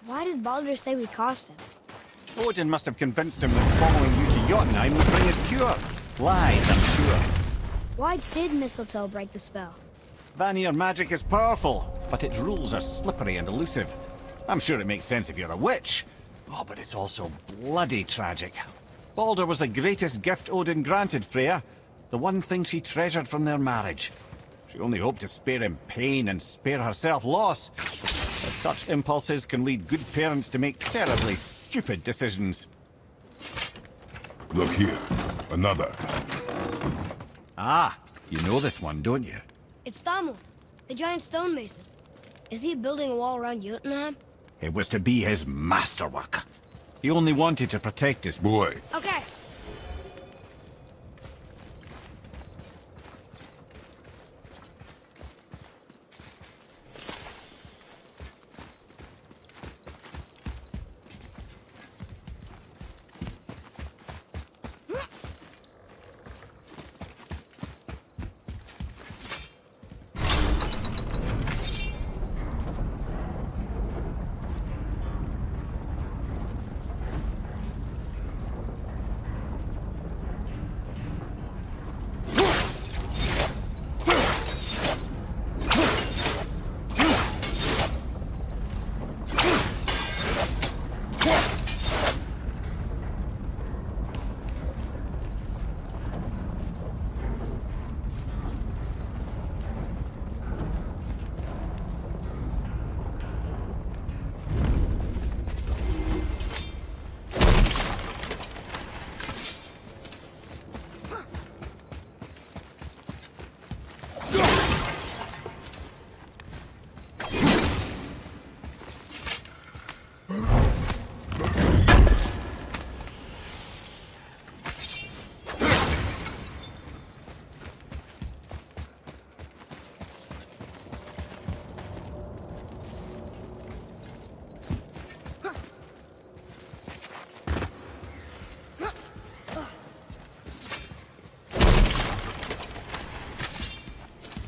Why did Baldur say we cost him? Odin must have convinced him that following you to Jotunheim would bring his cure. Lies, I'm sure. Why did Mistletoe break the spell? Vanir magic is powerful, but its rules are slippery and elusive. I'm sure it makes sense if you're a witch. Oh, but it's also bloody tragic. Baldur was the greatest gift Odin granted Freya, the one thing she treasured from their marriage. She only hoped to spare him pain and spare herself loss. But such impulses can lead good parents to make terribly stupid decisions. Look here. Another. Ah, you know this one, don't you? It's Thamur, the giant stonemason. Is he building a wall around Jotunheim? It was to be his masterwork. He only wanted to protect his boy. Okay.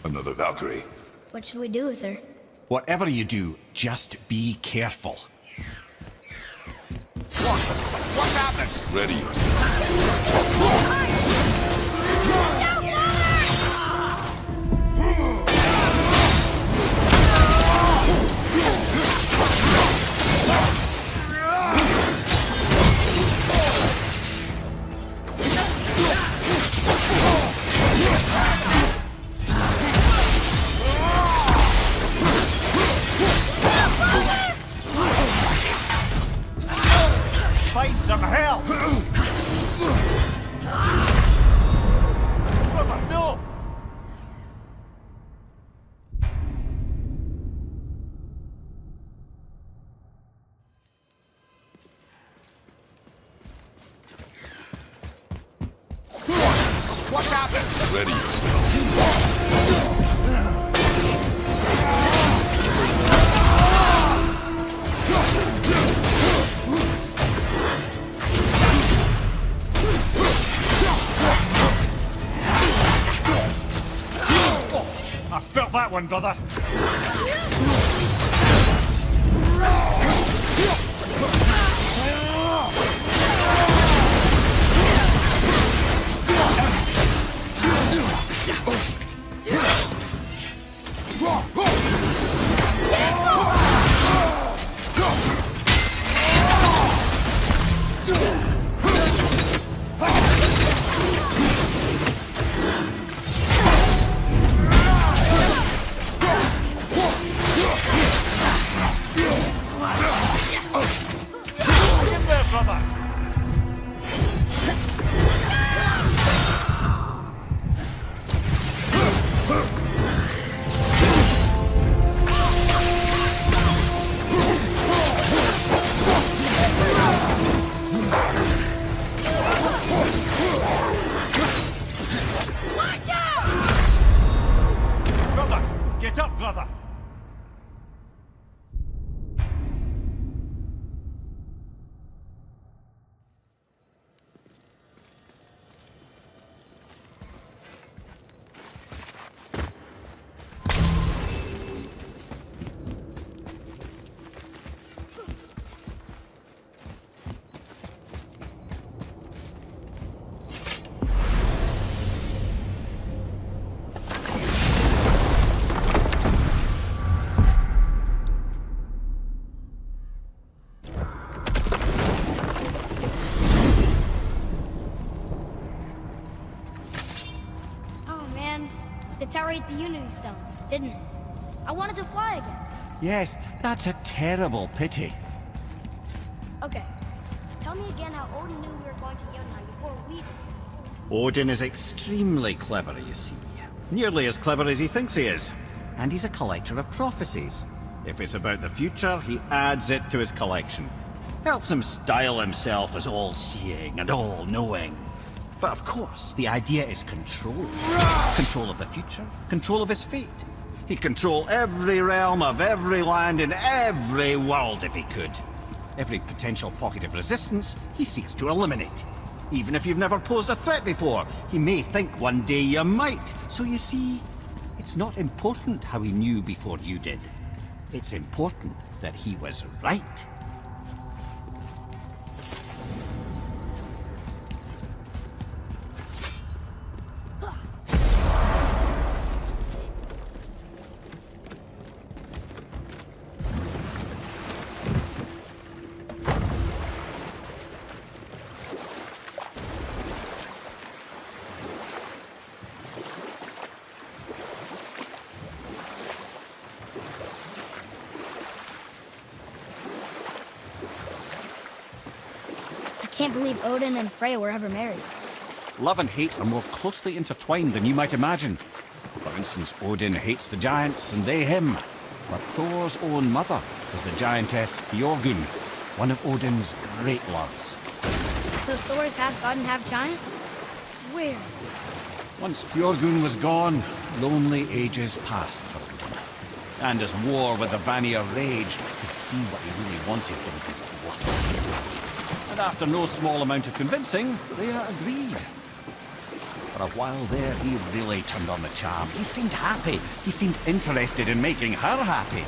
Another Valkyrie. What should we do with her? Whatever you do, just be careful. What? What's happening? Ready yourself. Fight some hell! Brother, no! What's happened? Ready yourself. I felt that one, brother. Get there, brother. Brother, get up, brother. like the Unity Stone, didn't it? I wanted to fly again. Yes, that's a terrible pity. Okay. Tell me again how Odin knew we were going to Jotunheim before we did. Odin is extremely clever, you see. Nearly as clever as he thinks he is. And he's a collector of prophecies. If it's about the future, he adds it to his collection. Helps him style himself as all-seeing and all-knowing. But of course, the idea is control. Control of the future, control of his fate. He'd control every realm of every land in every world if he could. Every potential pocket of resistance, he seeks to eliminate. Even if you've never posed a threat before, he may think one day you might. So you see, it's not important how he knew before you did. It's important that he was right. I can't believe Odin and Freya were ever married. Love and hate are more closely intertwined than you might imagine. For instance, Odin hates the giants and they him. But Thor's own mother is the giantess Fjorgun, one of Odin's great loves. So Thor's half god and half giant? Weird. Once Fjorgun was gone, lonely ages passed for Odin. And as war with the Vanir raged, he could see what he really wanted in his bluff. And after no small amount of convincing, Freya agreed. For a while there, he really turned on the charm. He seemed happy. He seemed interested in making her happy.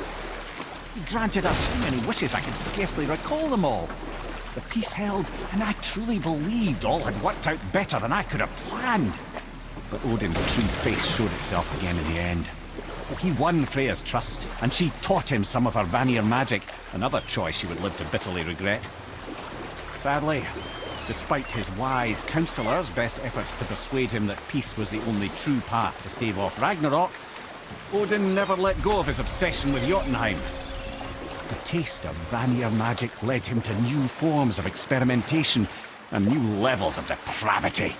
He granted her so many wishes I can scarcely recall them all. The peace held, and I truly believed all had worked out better than I could have planned. But Odin's true face showed itself again in the end. He won Freya's trust, and she taught him some of her Vanir magic, another choice she would live to bitterly regret. Sadly, despite his wise counselors' best efforts to persuade him that peace was the only true path to stave off Ragnarok, Odin never let go of his obsession with Jotunheim. The taste of Vanir magic led him to new forms of experimentation and new levels of depravity.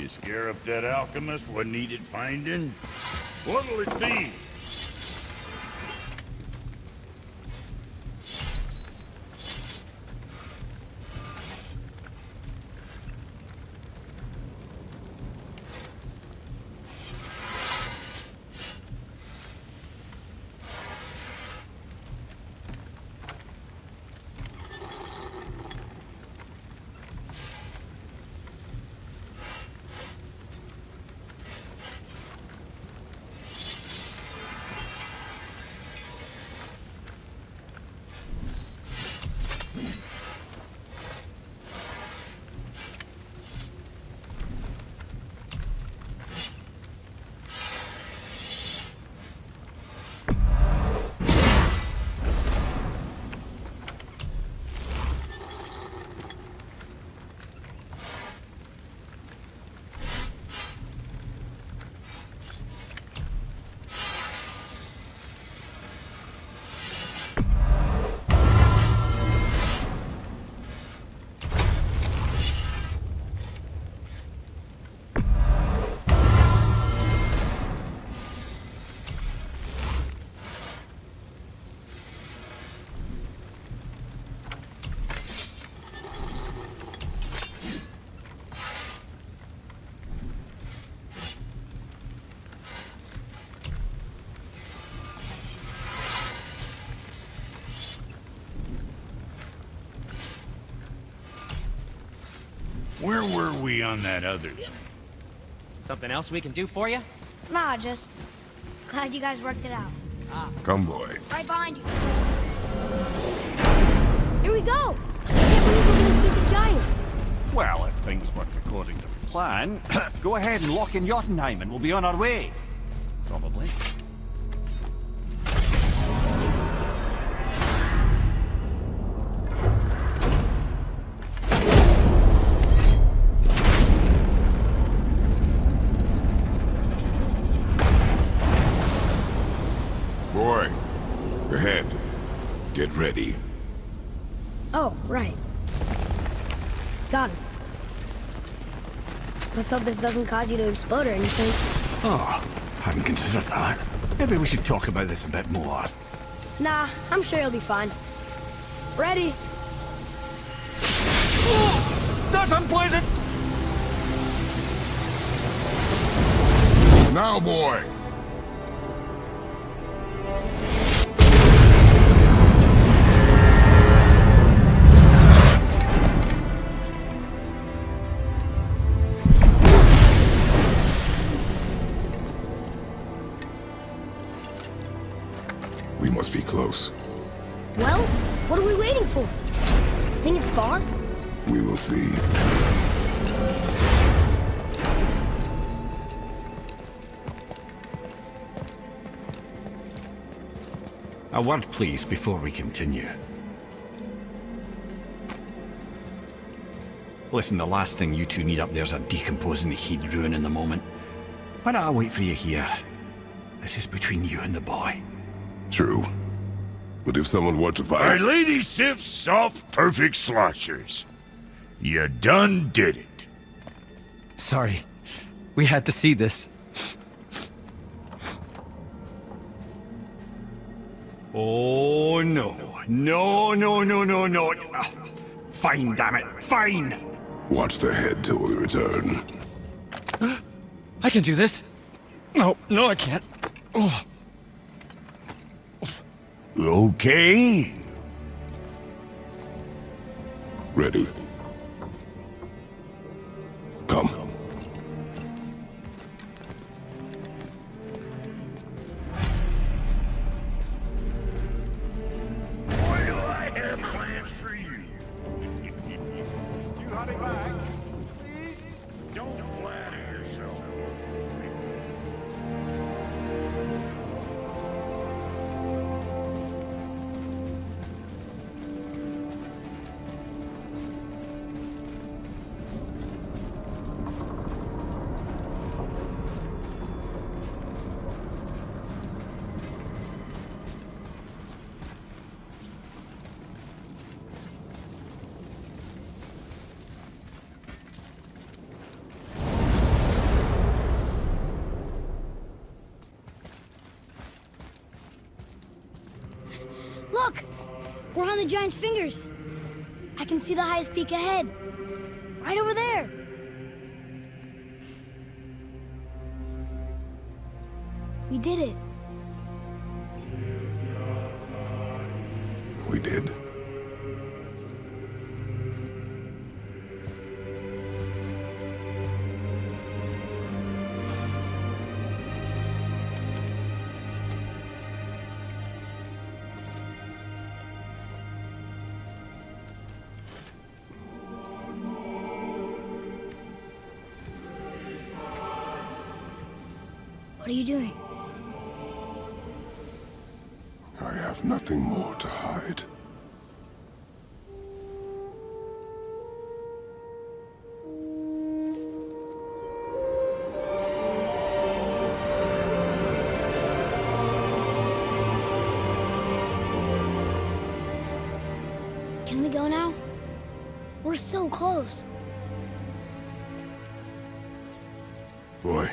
Scare up that alchemist what needed finding? What'll it be? Where were we on that other? Something else we can do for you? Nah, just glad you guys worked it out. Come, boy. Right behind you. Here we go. I can't believe we're gonna see the giants. Well, if things work according to plan, go ahead and lock in Jotunheim and we'll be on our way. Probably. Boy, ahead. Get ready. Oh, right. Got it. Let's hope this doesn't cause you to explode or anything. Oh, hadn't considered that. Maybe we should talk about this a bit more. Nah, I'm sure you'll be fine. Ready? That's unpleasant! Now, boy. We must be close. Well, what are we waiting for? Think it's far? We will see. A word, please, before we continue. Listen, the last thing you two need up there's a decomposing heat ruin in the moment. Why don't I wait for you here? This is between you and the boy. True. But if someone were to My fight... lady Sif's soft, perfect sloshers. You done did it. Sorry. We had to see this. Oh, no. No, no, no, no, no. Fine, damn it. Fine! Watch the head till we return. I can do this. No, I can't. Oh. Okay. Ready. Come. Boy, do I have plans for you. You hurry back. Don't flatter yourself. Look! We're on the giant's fingers. I can see the highest peak ahead. Right over there. We did it. We did. What are you doing? I have nothing more to hide. Can we go now? We're so close. Boy.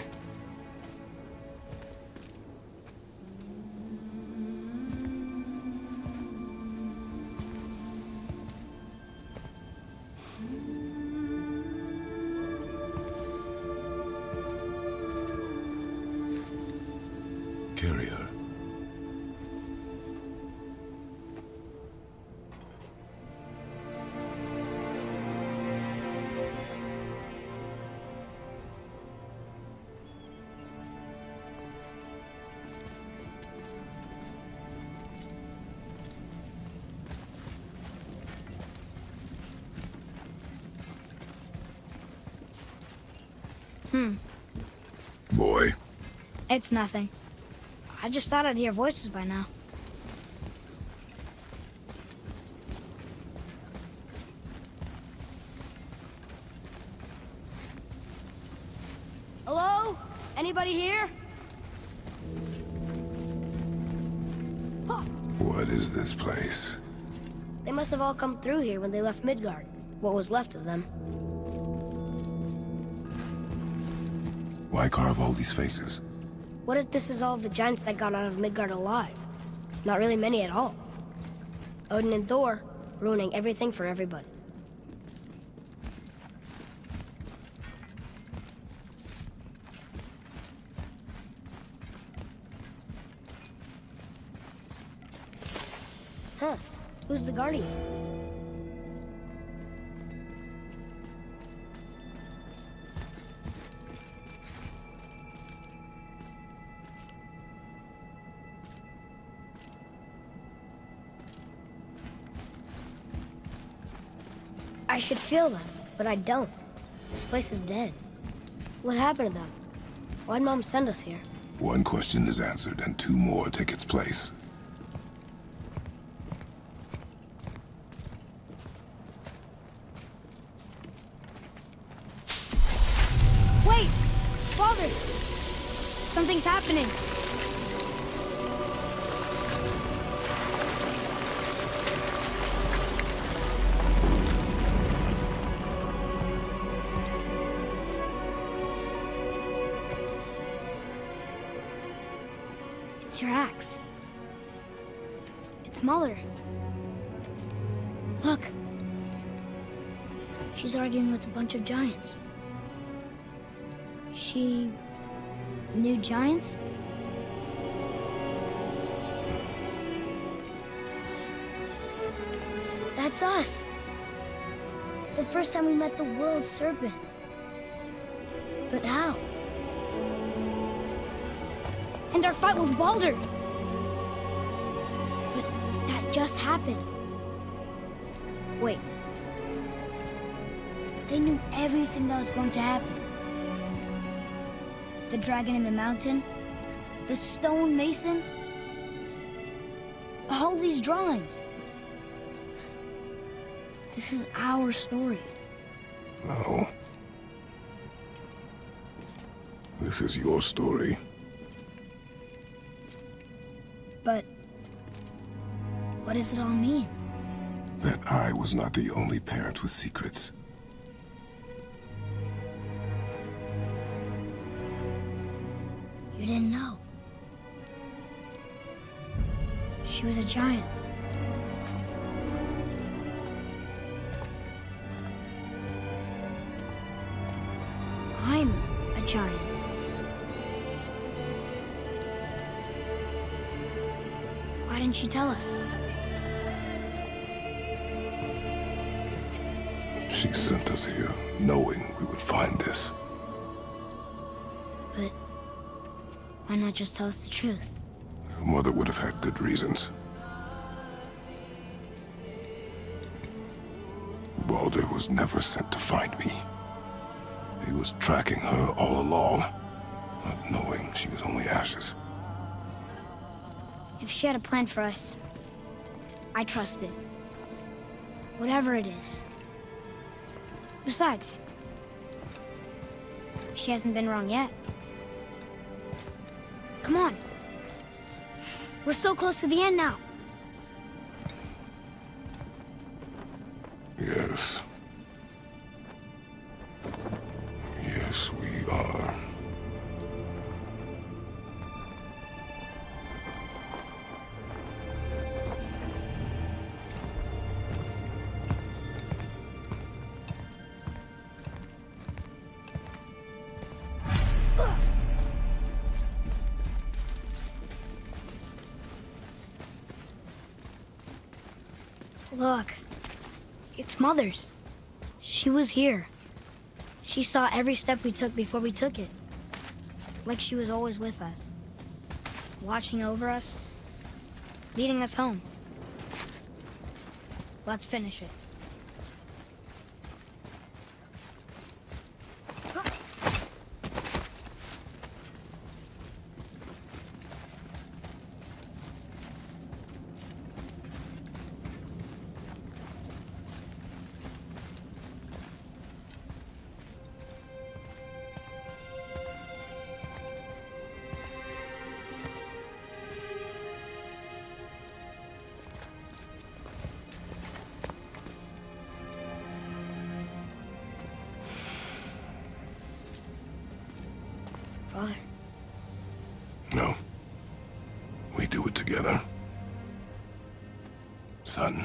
Carry her. Boy, It's nothing. I just thought I'd hear voices by now. Hello? Anybody here? what is this place? They must have all come through here when they left Midgard. What was left of them. Why carve all these faces? What if this is all the giants that got out of Midgard alive? Not really many at all. Odin and Thor, ruining everything for everybody. Huh. Who's the Guardian? I should feel them, but I don't. This place is dead. What happened to them? Why'd Mom send us here? One question is answered and two more take its place. Wait! Father! Something's happening. It's your axe. It's Mother. Look. She's arguing with a bunch of giants. She knew giants? That's us. The first time we met the world serpent. But how? And our fight with Baldur. But that just happened. Wait. They knew everything that was going to happen. The dragon in the mountain, the stone mason, all these drawings. This is our story. No. This is your story. But what does it all mean? That I was not the only parent with secrets. You didn't know. She was a giant. I'm a giant. Why didn't she tell us? She sent us here, knowing we would find this. But why not just tell us the truth? Your mother would have had good reasons. Baldur was never sent to find me. He was tracking her all along, not knowing she was only ashes. If she had a plan for us, I trust it. Whatever it is. Besides, she hasn't been wrong yet. Come on. We're so close to the end now. Yes. Yes, we are. Look, it's Mother's. She was here. She saw every step we took before we took it. Like she was always with us. Watching over us. Leading us home. Let's finish it. father? No. We do it together. Son.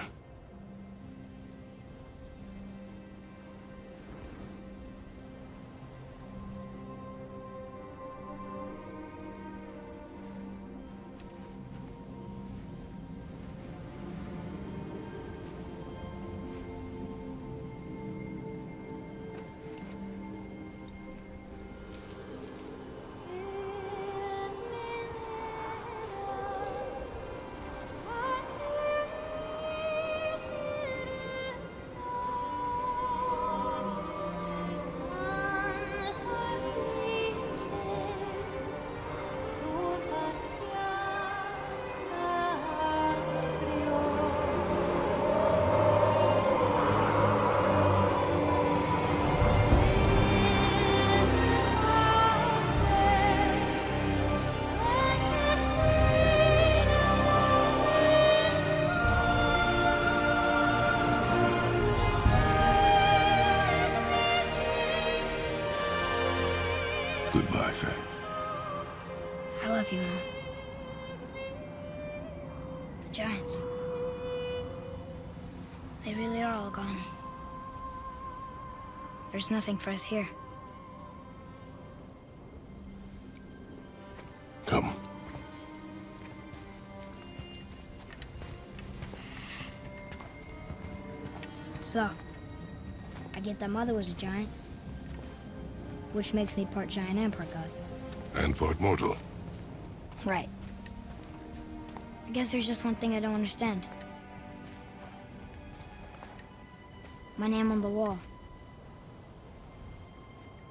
Goodbye, Faye. I love you, Mom. The Giants. They really are all gone. There's nothing for us here. Come. So, I get that Mother was a giant, which makes me part giant and part god. And part mortal. Right. I guess there's just one thing I don't understand. My name on the wall.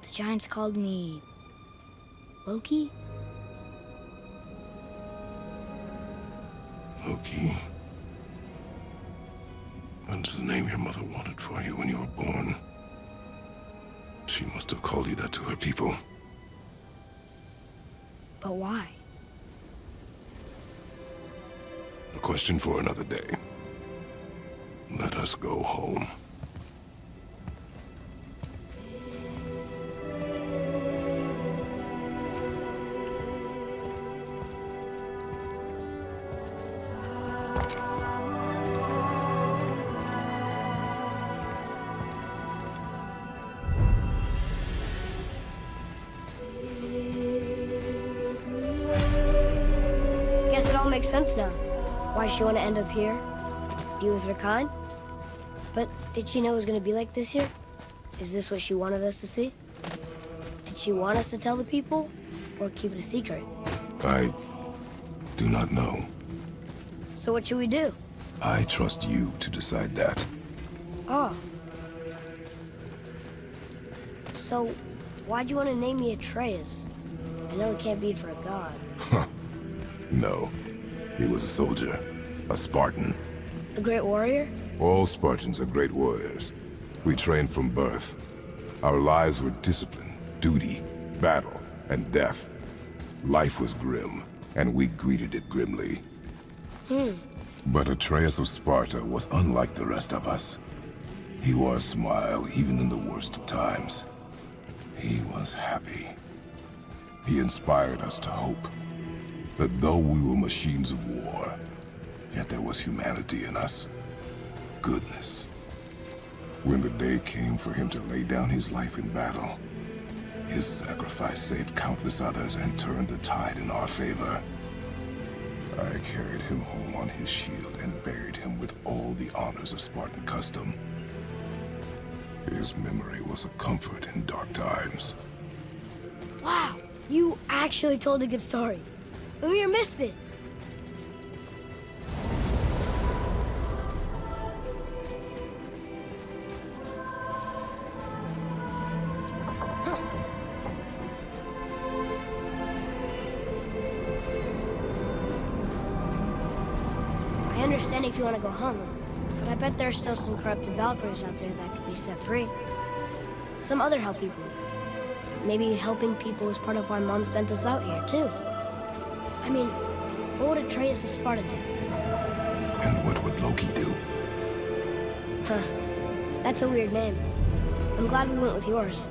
The Giants called me... Loki? Loki. That's the name your mother wanted for you when you were born. She must have called you that to her people. But why? A question for another day. Let us go home. Guess it all makes sense now. Why she want to end up here? Be with her kind? But did she know it was going to be like this here? Is this what she wanted us to see? Did she want us to tell the people? Or keep it a secret? I do not know. So what should we do? I trust you to decide that. Oh. So, why'd you want to name me Atreus? I know it can't be for a god. No. He was a soldier. A Spartan. A great warrior? All Spartans are great warriors. We trained from birth. Our lives were discipline, duty, battle, and death. Life was grim, and we greeted it grimly. But Atreus of Sparta was unlike the rest of us. He wore a smile even in the worst of times. He was happy. He inspired us to hope that though we were machines of war, yet there was humanity in us. Goodness. When the day came for him to lay down his life in battle, his sacrifice saved countless others and turned the tide in our favor. I carried him home on his shield and buried him with all the honors of Spartan custom. His memory was a comfort in dark times. Wow, you actually told a good story. Amir missed it. I understand if you want to go home, but I bet there are still some corrupted Valkyries out there that could be set free. Some other help people. Maybe helping people is part of why Mom sent us out here, too. I mean, what would Atreus of Sparta do? And what would Loki do? Huh. That's a weird name. I'm glad we went with yours.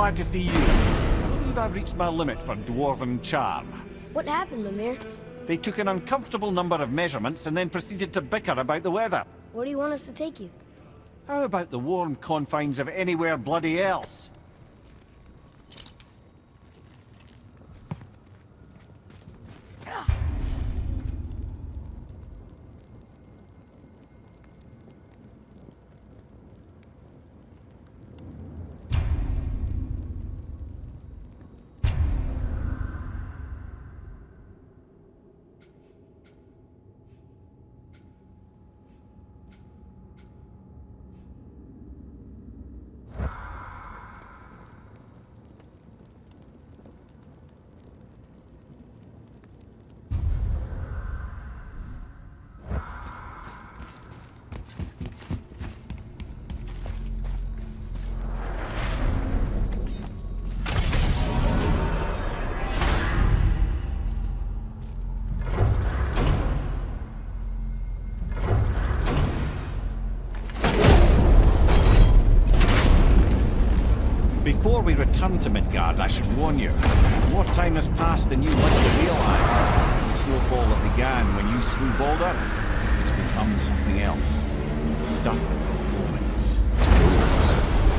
glad to see you. I believe I've reached my limit for dwarven charm. What happened, Mimir? They took an uncomfortable number of measurements and then proceeded to bicker about the weather. Where do you want us to take you? How about the warm confines of anywhere bloody else? Before we return to Midgard, I should warn you. More time has passed than you like to realize. The snowfall that began when you slew Baldur, it's become something else. The stuff of omens.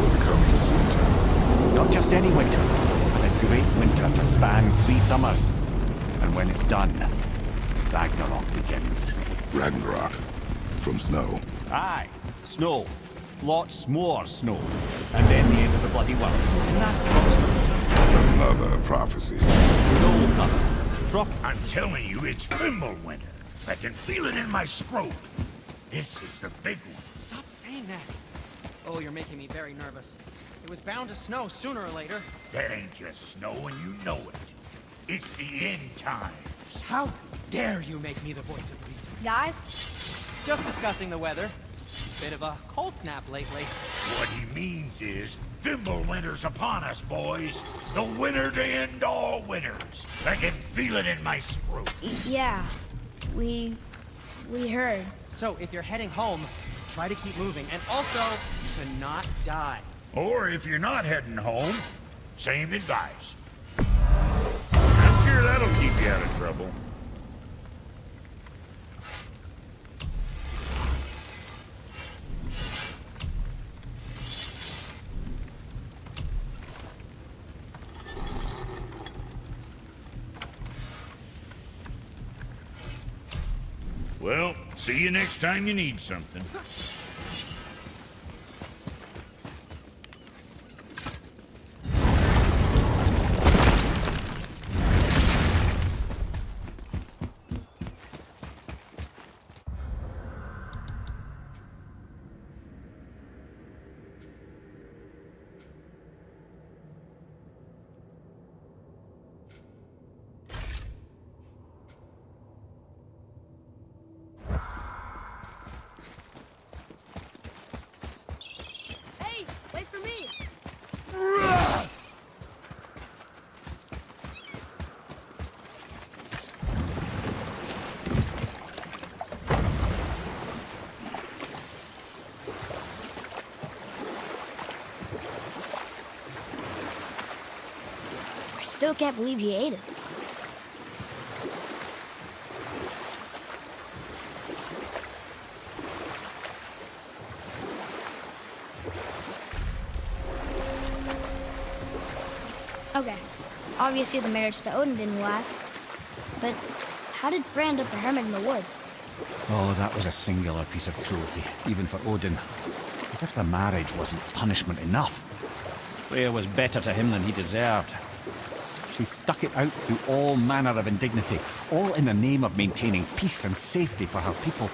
We're becoming winter. Not just any winter, but a great winter to span 3 summers. And when it's done, Ragnarok begins. Ragnarok. From snow. Aye, snow. Lots more snow. And then the end of the bloody world. And that approximately. Another prophecy. No, brother. I'm telling you, it's Fimbulwinter. I can feel it in my scrot. This is the big one. Stop saying that. Oh, you're making me very nervous. It was bound to snow sooner or later. That ain't just snow, and you know it. It's the end times. How dare you make me the voice of reason? Guys? Just discussing the weather. Bit of a cold snap lately. What he means is, Fimbulwinter's upon us, boys. The winter to end all winters. I can feel it in my scrot. Yeah. We heard. So if you're heading home, try to keep moving, and also to not die. Or if you're not heading home, same advice. I'm sure that'll keep you out of trouble. Well, see you next time you need something. Hey, wait for me! I still can't believe he ate it. Okay, obviously the marriage to Odin didn't last. But how did Frey end up a hermit in the woods? Oh, that was a singular piece of cruelty, even for Odin. As if the marriage wasn't punishment enough. Freya was better to him than he deserved. She stuck it out through all manner of indignity, all in the name of maintaining peace and safety for her people.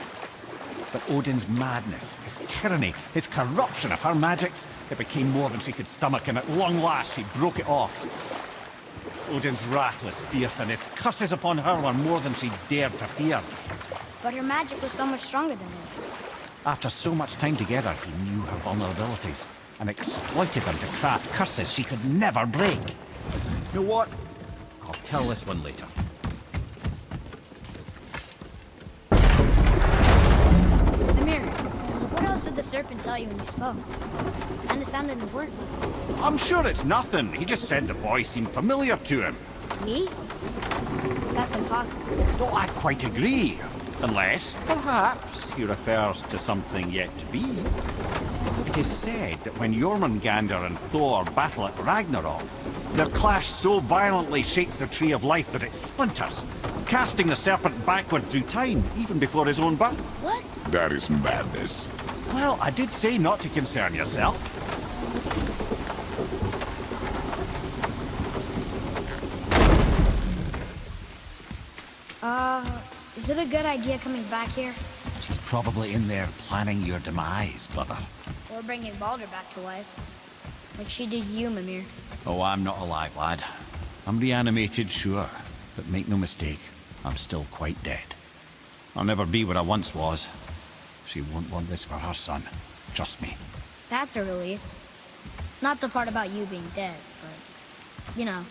But Odin's madness, his tyranny, his corruption of her magics, it became more than she could stomach, and at long last she broke it off. Odin's wrath was fierce, and his curses upon her were more than she dared to fear. But her magic was so much stronger than his. After so much time together, he knew her vulnerabilities, and exploited them to craft curses she could never break. You know what? I'll tell this one later. Amir, what else did the serpent tell you when you spoke? Kinda sounded important. I'm sure it's nothing. He just said the boy seemed familiar to him. Me? That's impossible. Though I quite agree. Unless, perhaps, he refers to something yet to be. It is said that when Jormungandr and Thor battle at Ragnarok, their clash so violently shakes the Tree of Life that it splinters, casting the serpent backward through time, even before his own birth. What? That is madness. Well, I did say not to concern yourself. Is it a good idea coming back here? She's probably in there planning your demise, brother. Or bringing Baldur back to life? Like she did you, Mimir. Oh, I'm not alive, lad. I'm reanimated, sure. But make no mistake, I'm still quite dead. I'll never be what I once was. She won't want this for her son. Trust me. That's a relief. Not the part about you being dead, but... you know.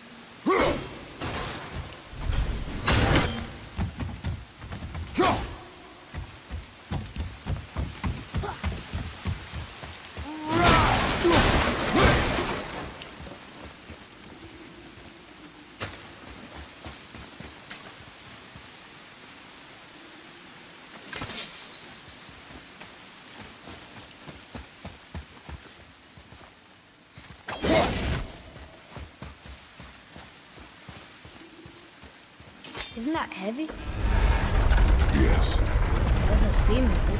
Isn't that heavy? Yes. Doesn't seem heavy.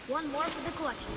One more for the collection.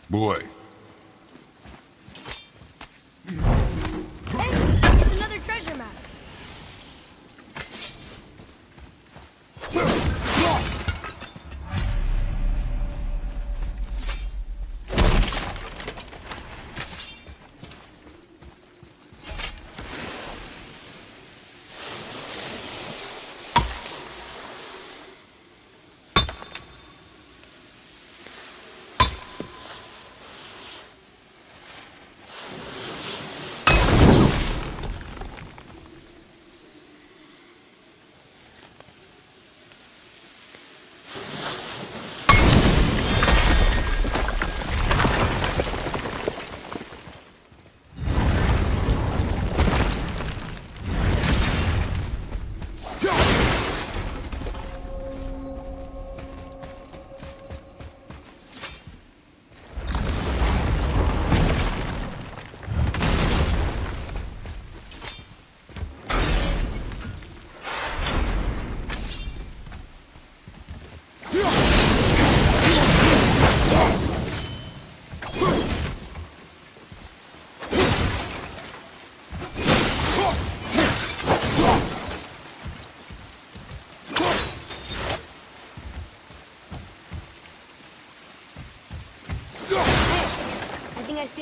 Boy. Hey, it's another treasure map.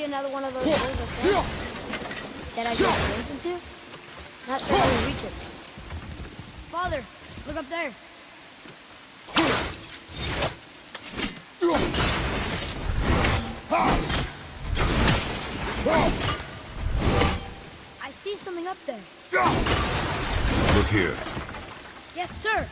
another one of those holes up there that I get brains into? Not sure how to reach it. Father, look up there. I see something up there. Look here. Yes, sir.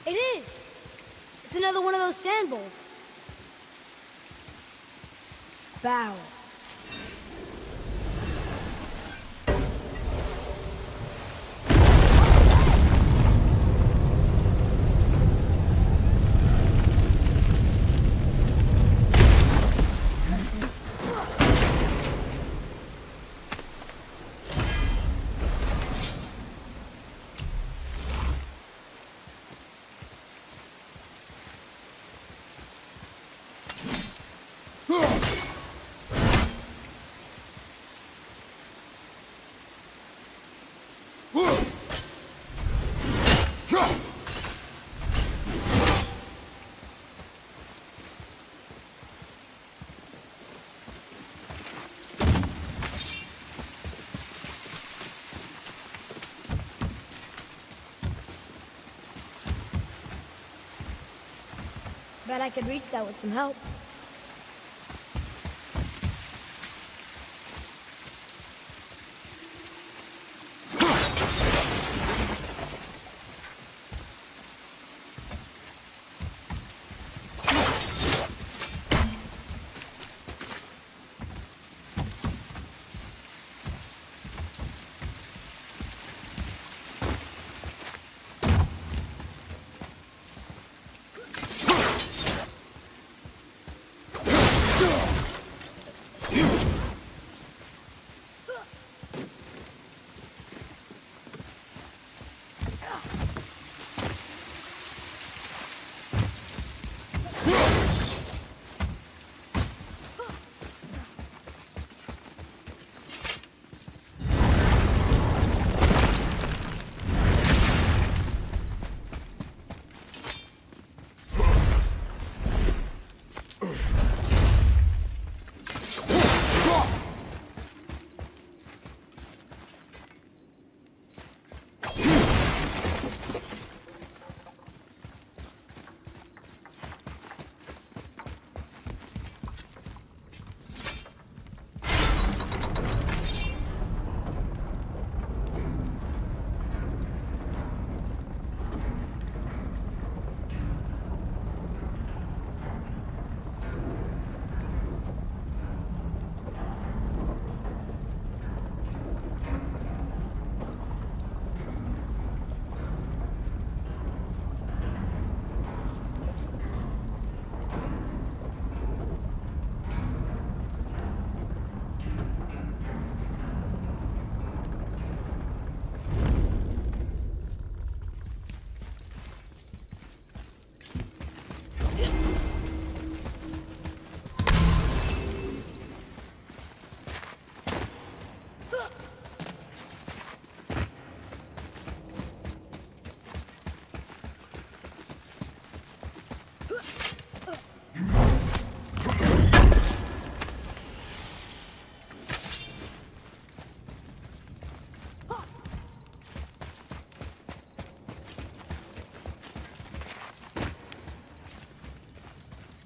It is. It's another one of those sand bowls. Bow. Bet I could reach that with some help.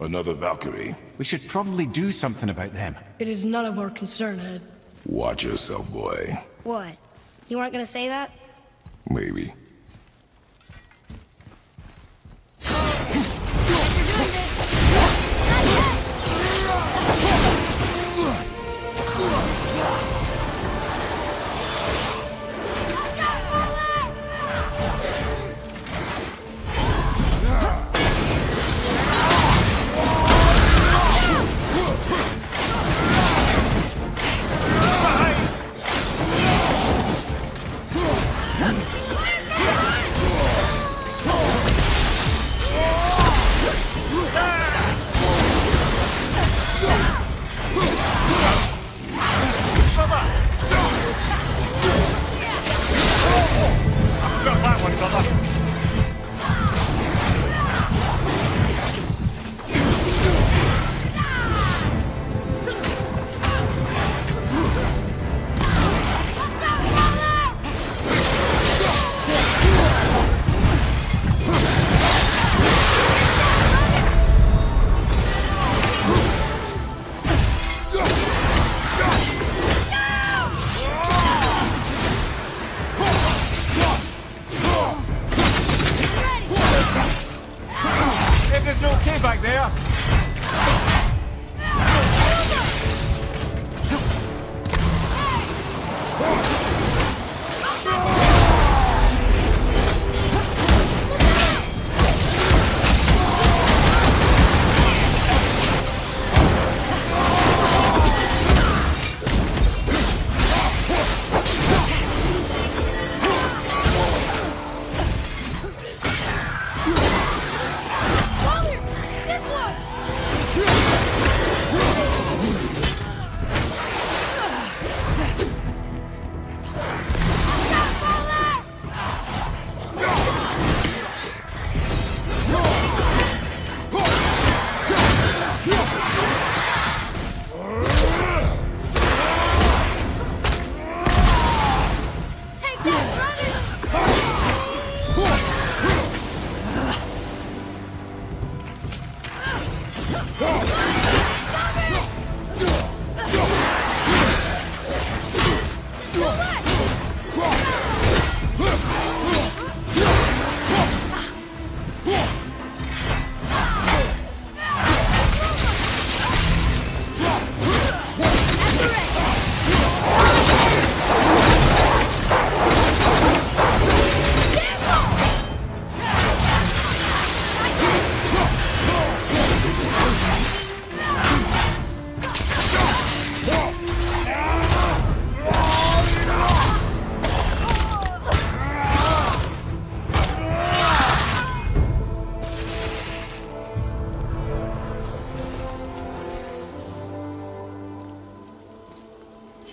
Another Valkyrie. We should probably do something about them. It is none of our concern, Ed. Watch yourself, boy. What? You weren't gonna say that? Maybe. Everything's okay back there?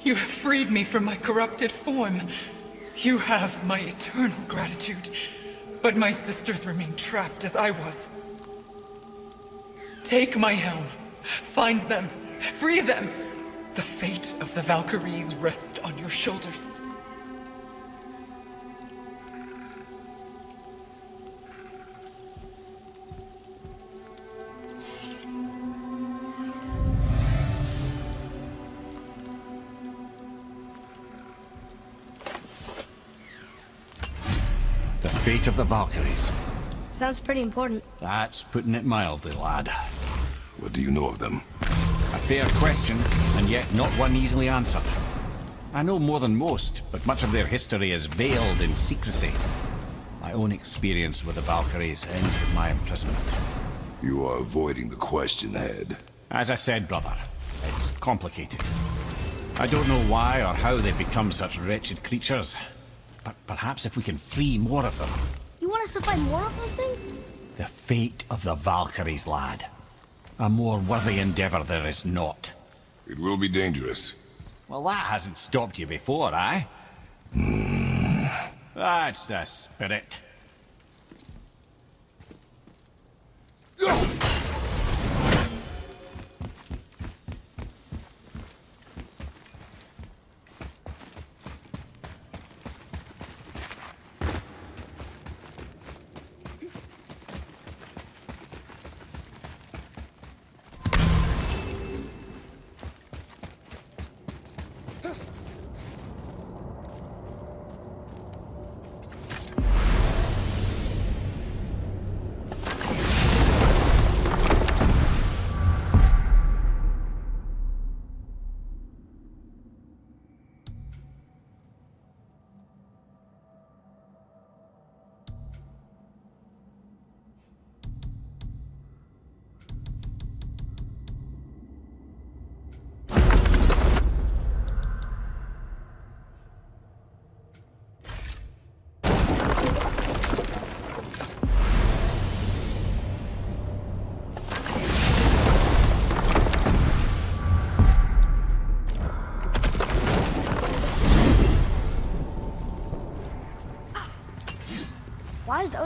You have freed me from my corrupted form. You have my eternal gratitude. But my sisters remain trapped as I was. Take my helm. Find them. Free them. The fate of the Valkyries rests on your shoulders. The fate of the Valkyries. Sounds pretty important. That's putting it mildly, lad. What do you know of them? A fair question, and yet not one easily answered. I know more than most, but much of their history is veiled in secrecy. My own experience with the Valkyries ends with my imprisonment. You are avoiding the question, Head. As I said, brother, it's complicated. I don't know why or how they've become such wretched creatures, but perhaps if we can free more of them. You want us to find more of those things? The fate of the Valkyries, lad. A more worthy endeavor there is not. It will be dangerous. Well, that hasn't stopped you before, eh? That's the spirit.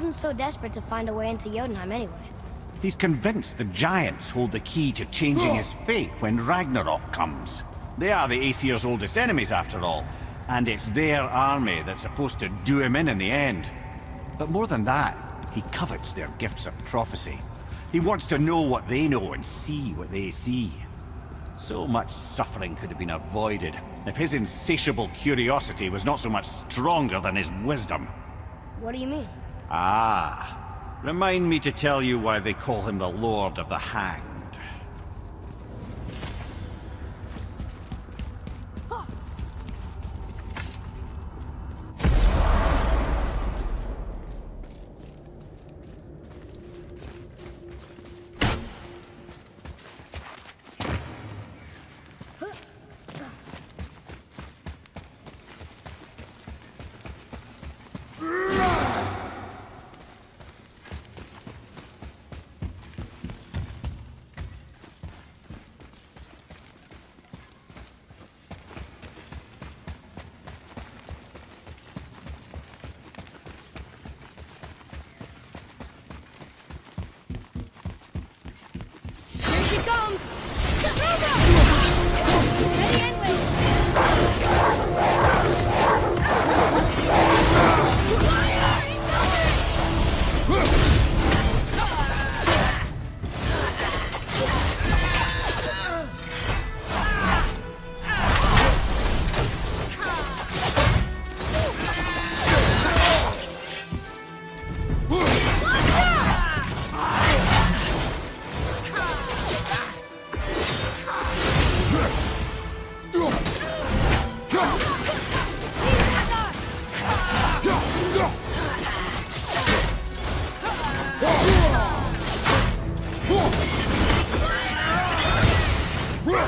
Odin's so desperate to find a way into Jotunheim anyway? He's convinced the giants hold the key to changing his fate when Ragnarok comes. They are the Aesir's oldest enemies, after all, and it's their army that's supposed to do him in the end. But more than that, he covets their gifts of prophecy. He wants to know what they know and see what they see. So much suffering could have been avoided if his insatiable curiosity was not so much stronger than his wisdom. What do you mean? Ah, remind me to tell you why they call him the Lord of the Hanged. Here she comes! Ready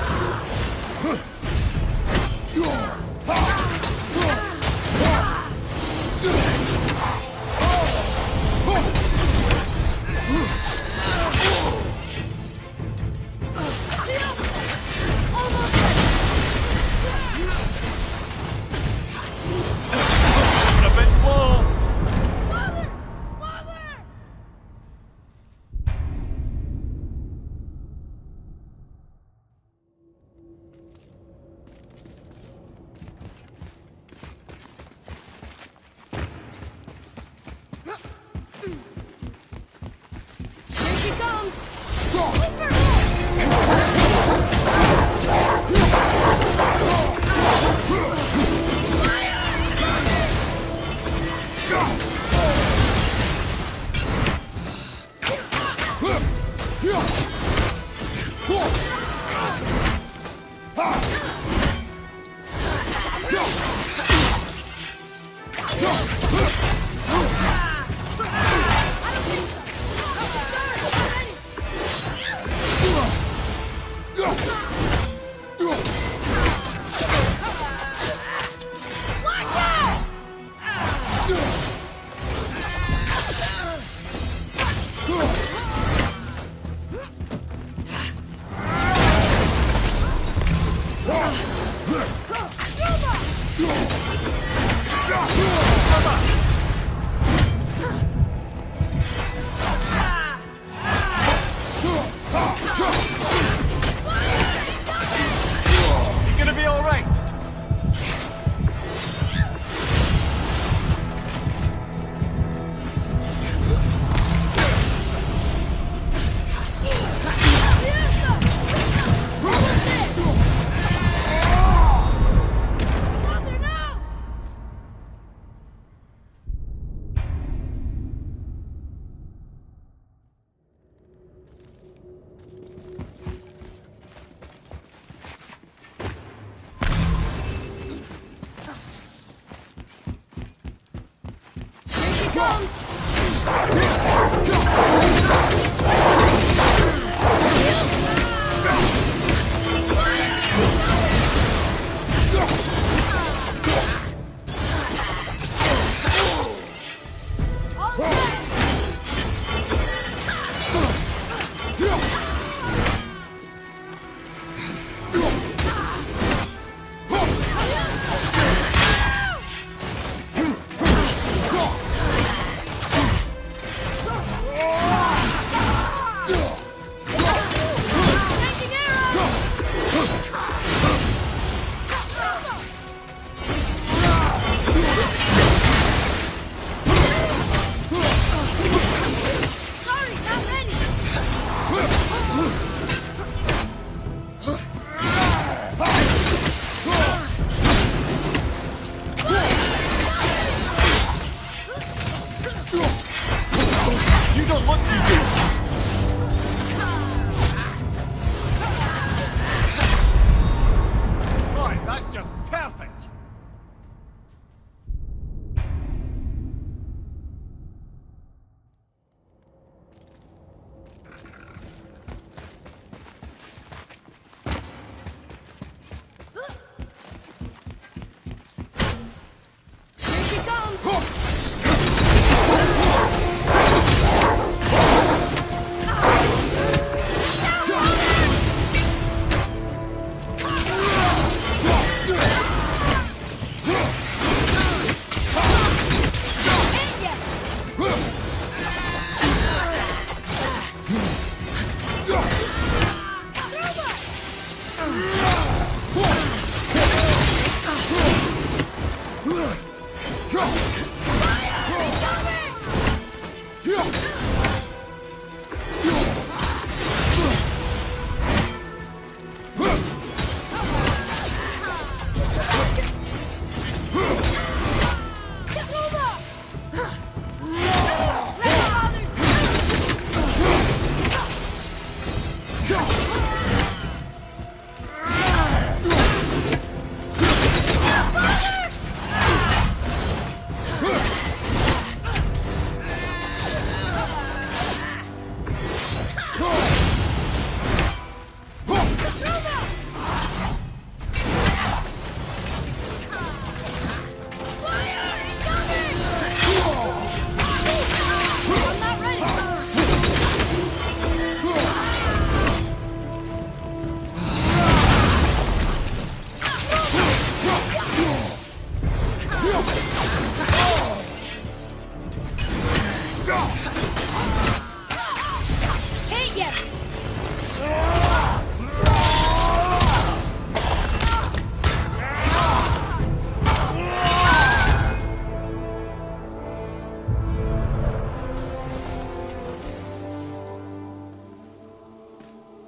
and A bit slow! here she comes!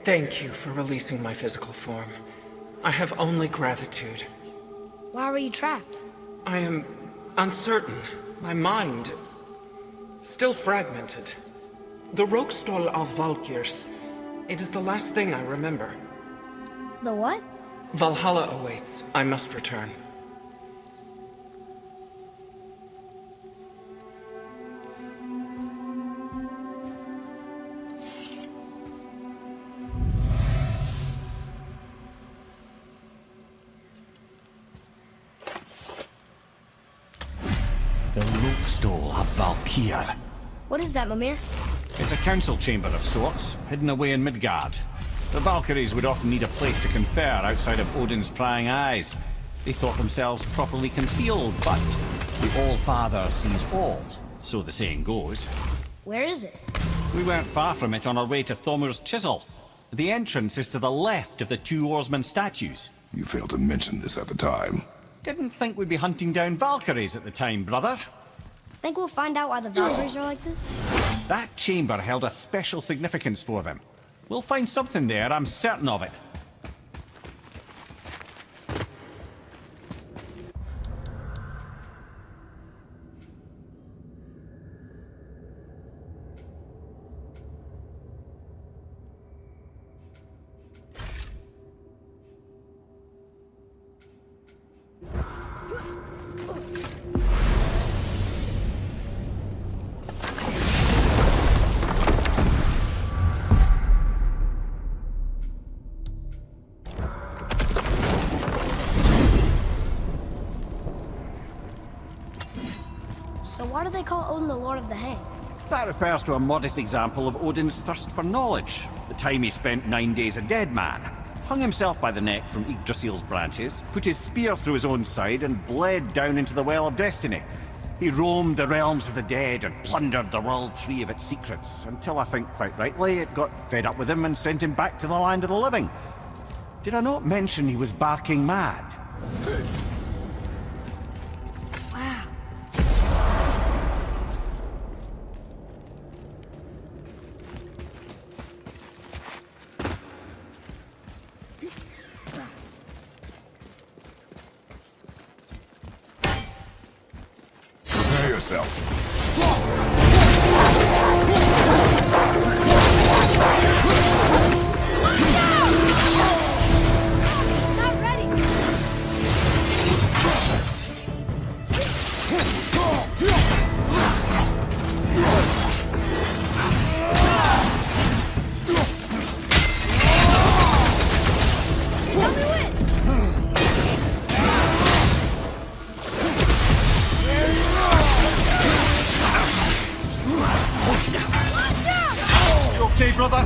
Thank you for releasing my physical form. I have only gratitude. Why were you trapped? I am uncertain. My mind still fragmented. The Rokstol of Valkyrs. It is the last thing I remember. The what? Valhalla awaits. I must return. The Rokstol of Valkyr. What is that, Mimir? It's a council chamber of sorts, hidden away in Midgard. The Valkyries would often need a place to confer outside of Odin's prying eyes. They thought themselves properly concealed, but the All-Father sees all, so the saying goes. Where is it? We weren't far from it on our way to Thomur's Chisel. The entrance is to the left of the two oarsmen statues. You failed to mention this at the time. Didn't think we'd be hunting down Valkyries at the time, brother. Think we'll find out why the Valkyries are like this? That chamber held a special significance for them. We'll find something there, I'm certain of it. So why do they call Odin the Lord of the Hang? That refers to a modest example of Odin's thirst for knowledge. The time he spent 9 days a dead man. Hung himself by the neck from Yggdrasil's branches, put his spear through his own side and bled down into the Well of Destiny. He roamed the realms of the dead and plundered the World Tree of its secrets, until I think quite rightly it got fed up with him and sent him back to the land of the living. Did I not mention he was barking mad? Wow. Prepare yourself. Not ready! Tell me when! You okay, brother?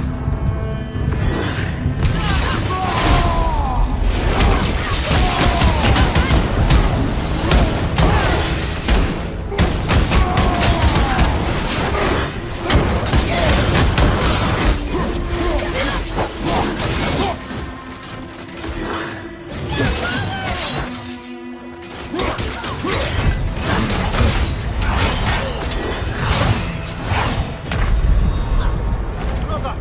Brother!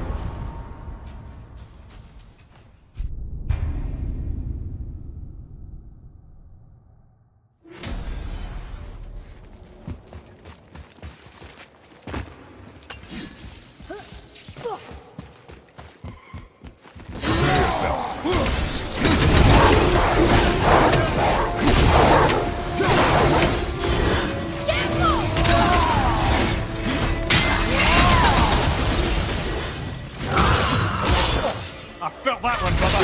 Prepare yourself. I felt that one, brother.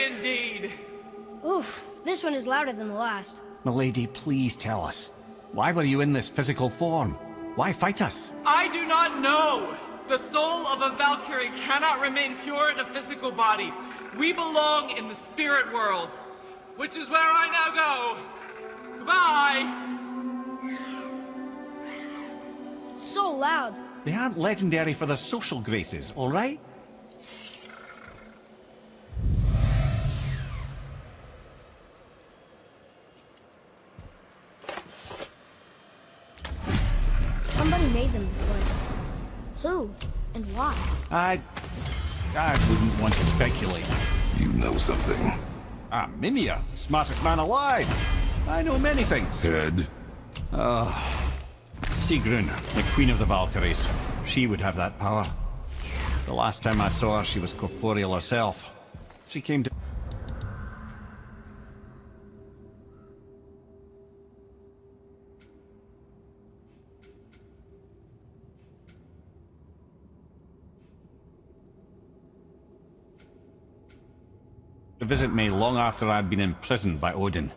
indeed. Oof, this one is louder than the last. Milady, please tell us. Why were you in this physical form? Why fight us? I do not know. The soul of a Valkyrie cannot remain pure in a physical body. We belong in the spirit world, which is where I now go. Goodbye. So loud. They aren't legendary for their social graces, all right? Somebody made them this way. Who? And why? I wouldn't want to speculate. You know something. I'm Mimir, the smartest man alive. I know many things. Head? Sigrun, the Queen of the Valkyries. She would have that power. The last time I saw her, she was corporeal herself. She came to... to visit me long after I'd been imprisoned by Odin.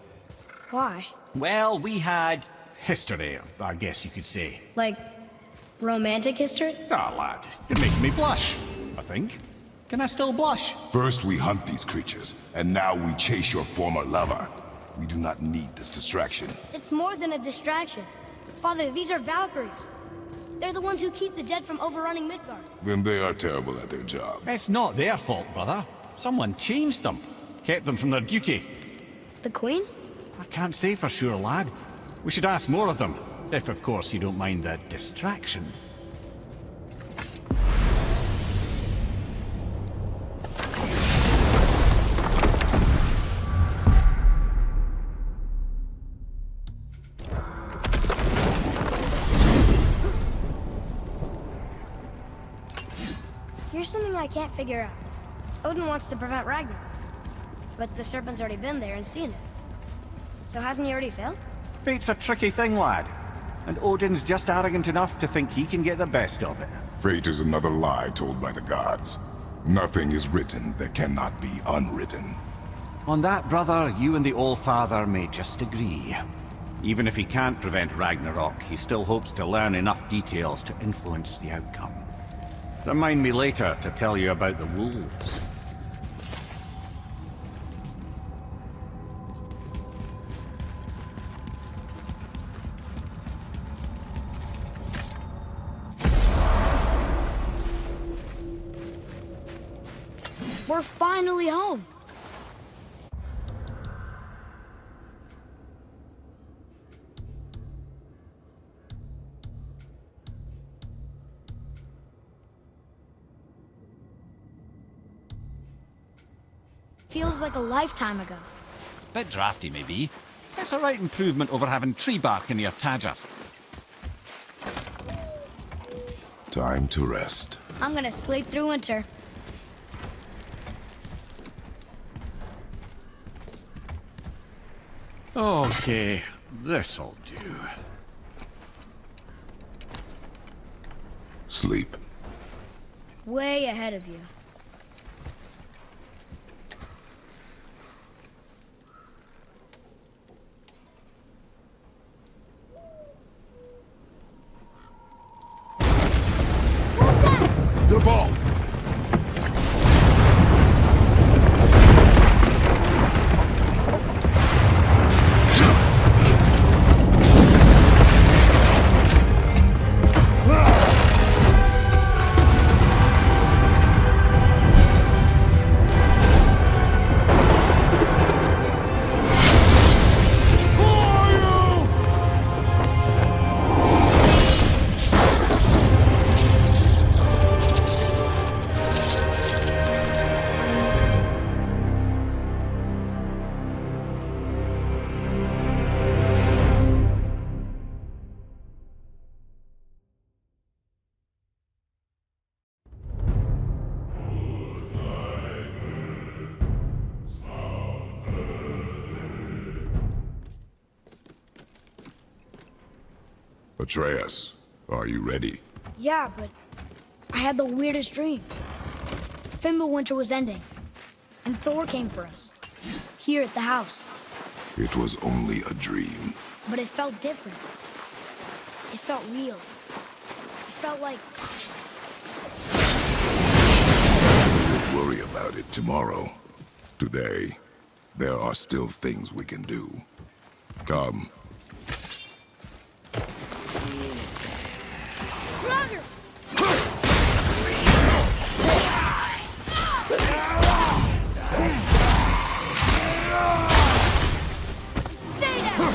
Why? Well, we had history, I guess you could say. Like, romantic history? Ah, lad, you're making me blush, I think. Can I still blush? First we hunt these creatures, and now we chase your former lover. We do not need this distraction. It's more than a distraction. Father, these are Valkyries. They're the ones who keep the dead from overrunning Midgard. Then they are terrible at their job. It's not their fault, brother. Someone changed them. Kept them from their duty. The Queen? I can't say for sure, lad. We should ask more of them. If, of course, you don't mind the distraction. Here's something I can't figure out. Odin wants to prevent Ragnarok. But the serpent's already been there and seen it. So hasn't he already failed? Fate's a tricky thing, lad. And Odin's just arrogant enough to think he can get the best of it. Fate is another lie told by the gods. Nothing is written that cannot be unwritten. On that, brother, you and the All-Father may just agree. Even if he can't prevent Ragnarok, he still hopes to learn enough details to influence the outcome. Remind me later to tell you about the wolves. We're finally home. Feels like a lifetime ago. Bit drafty, maybe. It's a right improvement over having tree bark in your Tadger. Time to rest. I'm gonna sleep through winter. Okay, this'll do. Sleep. Way ahead of you. The ball! Atreus, are you ready? Yeah, but I had the weirdest dream. Fimbulwinter was ending. And Thor came for us. Here at the house. It was only a dream. But it felt different. It felt real. It felt like... We'll worry about it tomorrow. Today, there are still things we can do. Come. Brother! Stay down!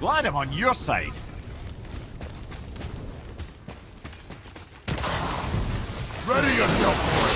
Glad I'm on your side. Ready yourself for it!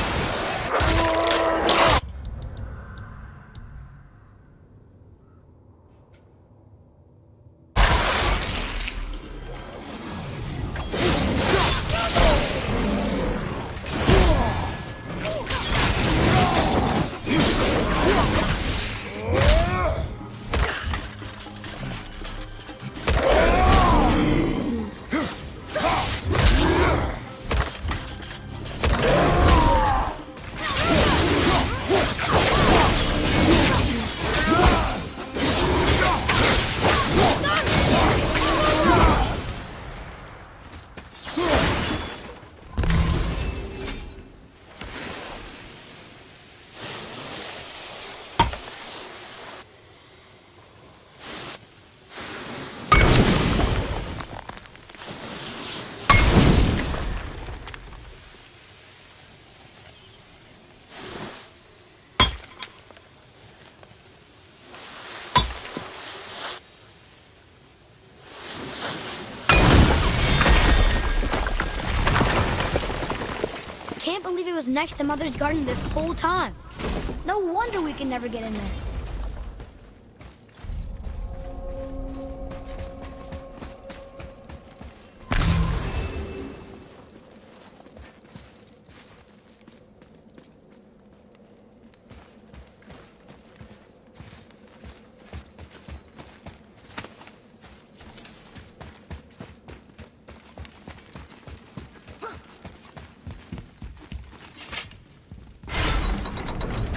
Can't believe it was next to Mother's garden this whole time. No wonder we can never get in there.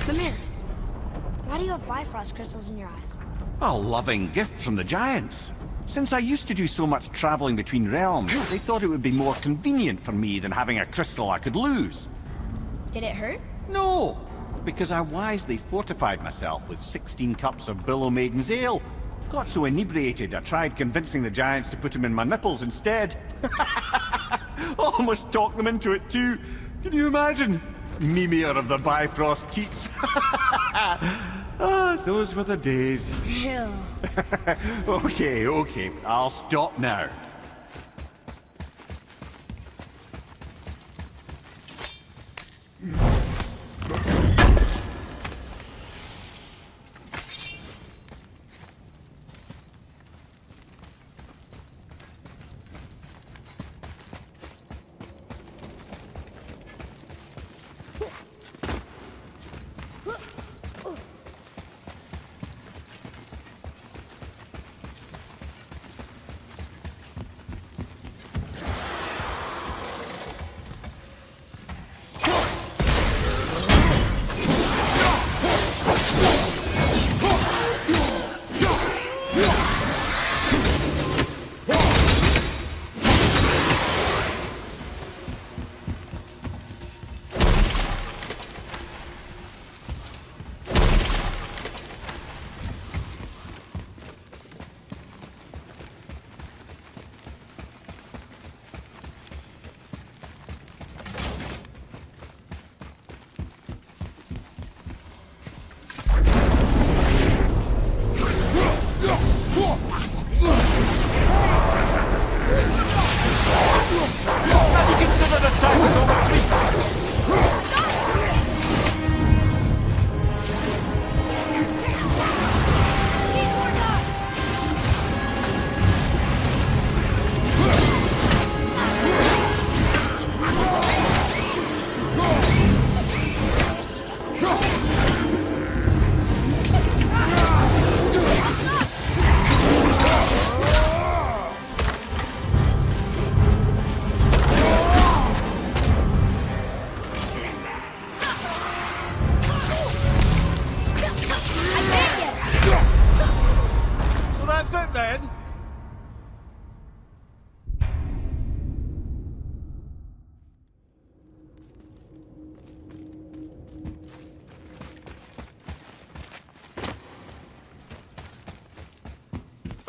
Come here. Why do you have Bifrost crystals in your eyes? A loving gift from the giants. Since I used to do so much traveling between realms, they thought it would be more convenient for me than having a crystal I could lose. Did it hurt? No, because I wisely fortified myself with 16 cups of Billow Maiden's Ale. Got so inebriated, I tried convincing the giants to put them in my nipples instead. Almost talked them into it too. Can you imagine? Mimir of the Bifrost teats. Ah, those were the days. Ew. Okay, I'll stop now.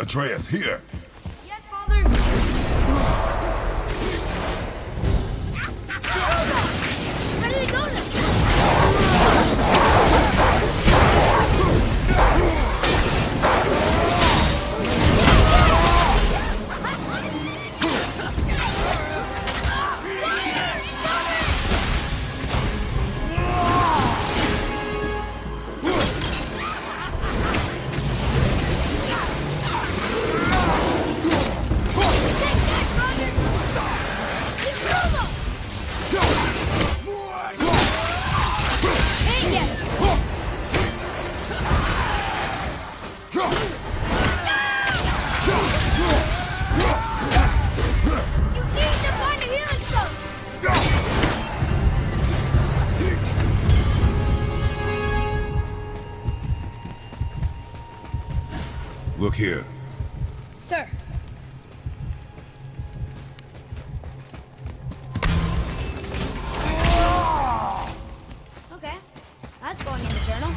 Atreus, here! Yes, Father. Where did it go to? Look here. Sir. Okay, that's going in the journal.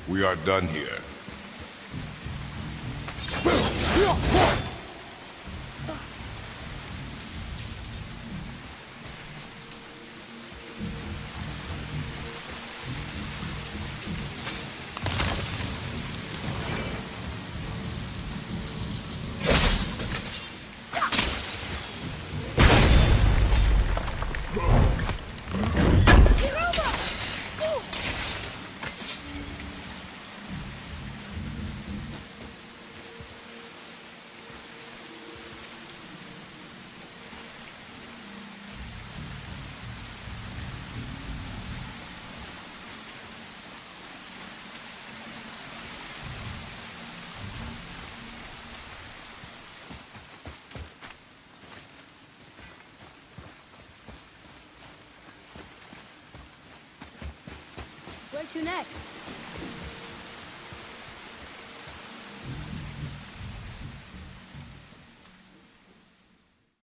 We are done here. Where to next?